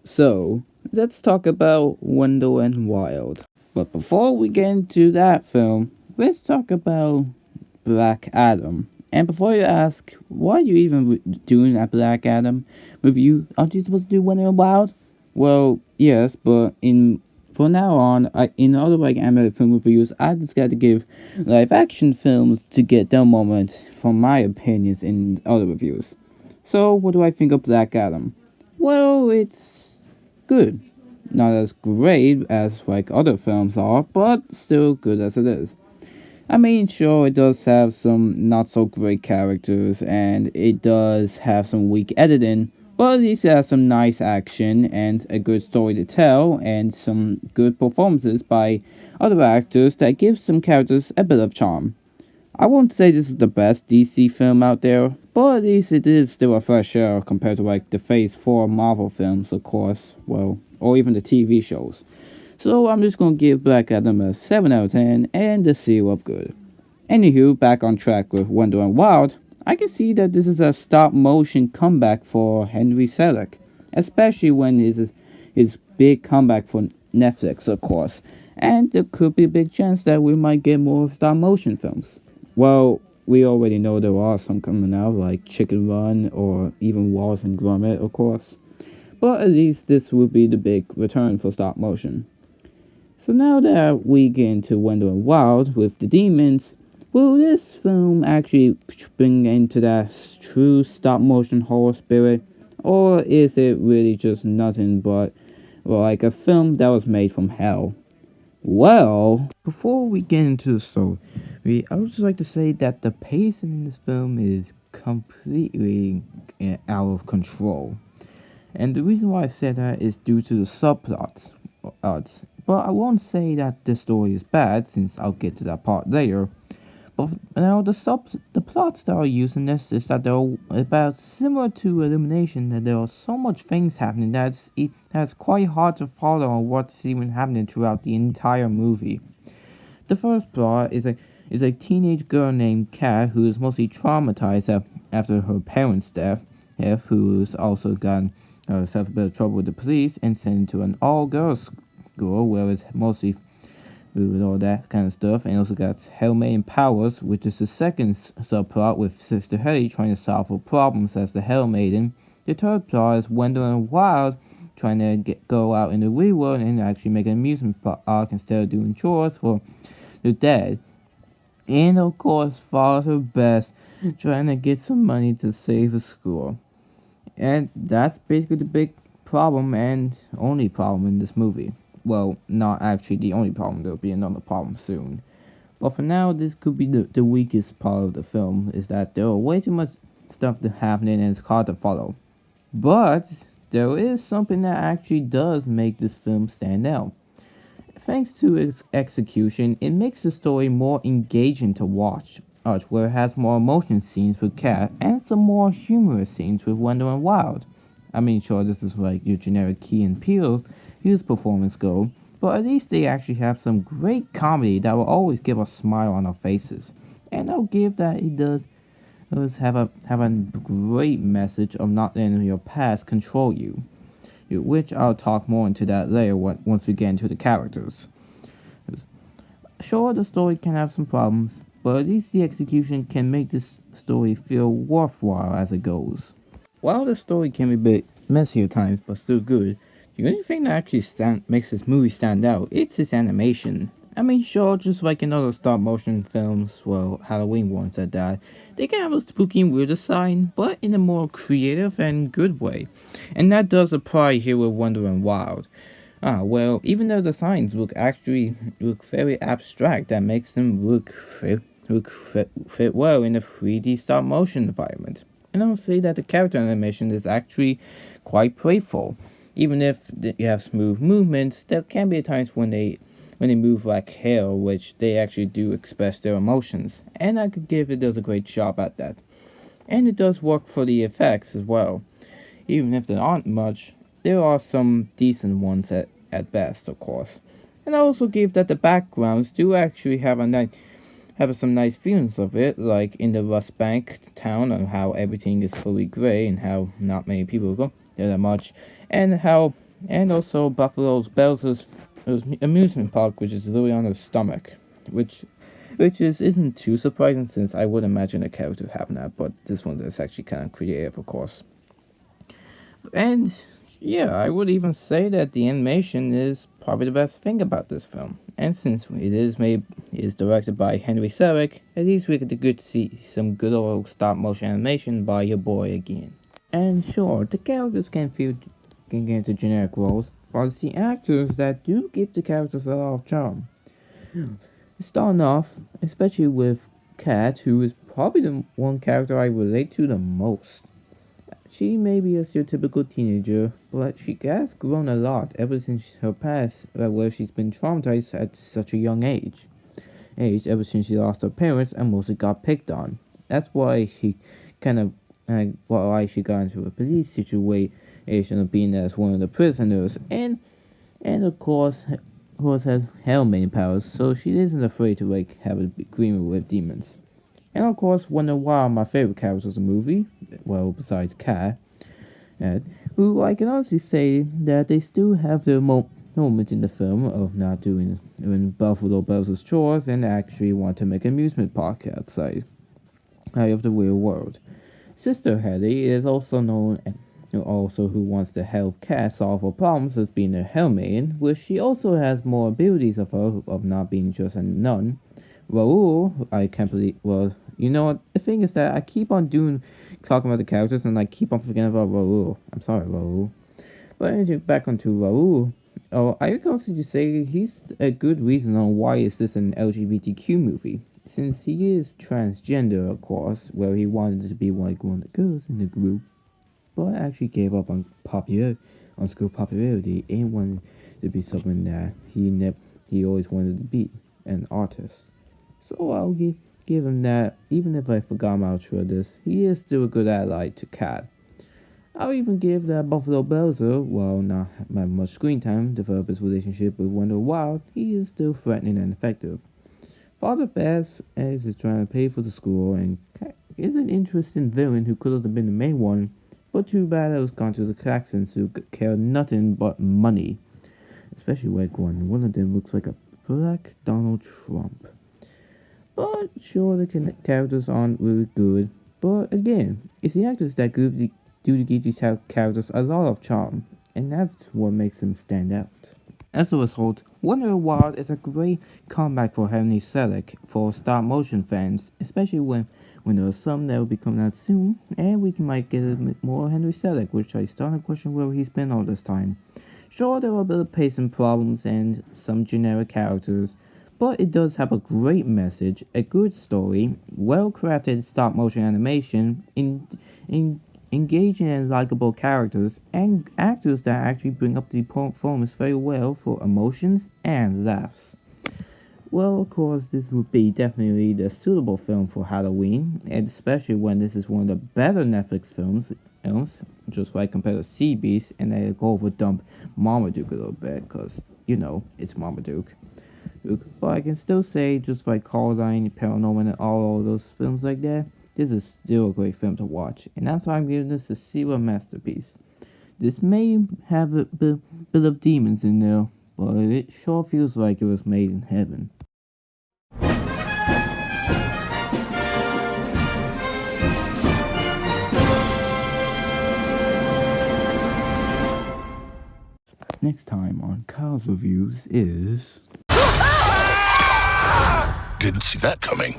So, let's talk about Wendell and Wild. But before we get into that film, let's talk about Black Adam. And before you ask, why are you even doing a Black Adam review? Aren't you supposed to do Wendell and Wild? Well, yes, but in from now on, in other like animated film reviews, I just got to give live action films to get their moment from my opinions in other reviews. So, what do I think of Black Adam? Well, it's good. Not as great as like other films are, but still good as it is. I mean, sure, it does have some not so great characters, and it does have some weak editing, but at least it has some nice action and a good story to tell, and some good performances by other actors that give some characters a bit of charm. I won't say this is the best DC film out there, but at least it is still a fresh air compared to like the Phase 4 Marvel films, of course, well, or even the TV shows. So I'm just gonna give Black Adam a 7 out of 10 and a seal of good. Anywho, back on track with Wonder and Wild, I can see that this is a stop motion comeback for Henry Selick, especially when his big comeback for Netflix, of course, and there could be a big chance that we might get more stop motion films. Well, we already know there are some coming out, like Chicken Run or even Wallace and Gromit, of course. But at least this will be the big return for stop motion. So now that we get into Wendell and Wild with the demons, will this film actually bring into that true stop motion horror spirit? Or is it really just nothing but like a film that was made from hell? Well, before we get into the story, I would just like to say that the pacing in this film is completely out of control. And the reason why I said that is due to the subplots. But I won't say that the story is bad, since I'll get to that part later. But now the plots that are used in this is that they're about similar to Illumination, that there are so much things happening that's quite hard to follow on what's even happening throughout the entire movie. The first plot is a teenage girl named Kat who is mostly traumatized after her parents' death, who's also gotten herself a bit of trouble with the police and sent to an all-girls school where it's mostly with all that kind of stuff, and also got Hellmaiden powers, which is the second subplot with Sister Hetty trying to solve her problems as the Hellmaiden. The third plot is Wendell and Wild trying to go out in the real world and actually make an amusement park instead of doing chores for the dead. And of course, Father Best trying to get some money to save a school. And that's basically the big problem and only problem in this movie. Well, not actually the only problem, there'll be another problem soon. But for now, this could be the weakest part of the film, is that there are way too much stuff happening and it's hard to follow. But there is something that actually does make this film stand out. Thanks to its execution, it makes the story more engaging to watch, where it has more emotion scenes with Kat and some more humorous scenes with Wendell and Wild. I mean, sure, this is like your generic Key and Peele his performance go, but at least they actually have some great comedy that will always give a smile on our faces. And I'll give that it does have a great message of not letting your past control you, which I'll talk more into that later once we get into the characters. Sure, the story can have some problems, but at least the execution can make this story feel worthwhile as it goes. While the story can be a bit messy at times, but still good, the only thing that actually makes this movie stand out, it's its animation. I mean, sure, just like in other stop motion films, well, Halloween ones at that, they can have a spooky and weird design, but in a more creative and good way. And that does apply here with Wonder and Wild. Well, even though the signs look very abstract, that makes them fit well in a 3D stop motion environment. And I'll say that the character animation is actually quite playful. Even if you have smooth movements, there can be times when they move like hell, which they actually do express their emotions. And I could give it does a great job at that. And it does work for the effects as well. Even if there aren't much, there are some decent ones at best, of course. And I also give that the backgrounds do actually have some nice feelings of it, like in the Rust Bank town, and how everything is fully gray and how not many people go there that much, and how And also Buffalo Bill's amusement park, which is literally on his stomach, which isn't too surprising since I would imagine a character having that, but this one is actually kind of creative, of course. And yeah, I would even say that the animation is probably the best thing about this film. And since it is directed by Henry Selick, at least we get to see some good old stop motion animation by your boy again. And sure, the characters can get into generic roles, but it's the actors that do give the characters a lot of charm. Starting off, especially with Kat, who is probably the one character I relate to the most. She may be a stereotypical teenager, but she has grown a lot ever since her past, where she's been traumatized at such a young age ever since she lost her parents and mostly got picked on. That's why she kind of why she got into a police situation of being as one of the prisoners, and of course has Hellmane powers, so she isn't afraid to like have an agreement with demons. And of course, one of my favorite characters in the movie, well, besides Kat, who I can honestly say that they still have their moments in the film of not doing when Buffalo Bill's chores and actually want to make an amusement park out of the real world. Sister Hetty is also known also who wants to help Kat solve her problems as being a Hellmaiden, which she also has more abilities of not being just a nun. Raoul, I can't believe. Well, you know what? The thing is that I keep on talking about the characters, and I keep on forgetting about Raoul. I'm sorry, Raoul. But anyway, back onto Raoul. Oh, I can also just say he's a good reason on why is this an LGBTQ movie, since he is transgender, of course, where he wanted to be like one of the girls in the group, but actually gave up on school popularity and wanted to be something that he always wanted to be, an artist. So I'll give him that. Even if I forgot my outro of this, he is still a good ally to Kat. I'll even give that Buffalo Bowser, while not having much screen time, develop his relationship with Wendell Wild, he is still threatening and effective. Father Bass is trying to pay for the school and is an interesting villain who could have been the main one, but too bad it was gone to the Claxons who care nothing but money. Especially when one of them looks like a black Donald Trump. But sure, the characters aren't really good. But again, it's the actors that do give these characters a lot of charm, and that's what makes them stand out. As a result, Wonder Wild is a great comeback for Henry Selick for stop motion fans, especially when there are some that will be coming out soon, and we might get a bit more Henry Selick, which I start to question where he's been all this time. Sure, there are a bit of pacing problems and some generic characters, but it does have a great message, a good story, well-crafted stop-motion animation, engaging and likable characters, and actors that actually bring up the performance very well for emotions and laughs. Well, of course, this would be definitely the suitable film for Halloween, and especially when this is one of the better Netflix films, just like compared to Sea Beast, and they go over dump Marmaduke a little bit, because, it's Marmaduke. But I can still say, just like Coraline, Paranorman, and all those films like that, this is still a great film to watch, and that's why I'm giving this a zero masterpiece. This may have a bit of demons in there, but it sure feels like it was made in heaven. Next time on Kyle's Reviews is... Didn't see that coming.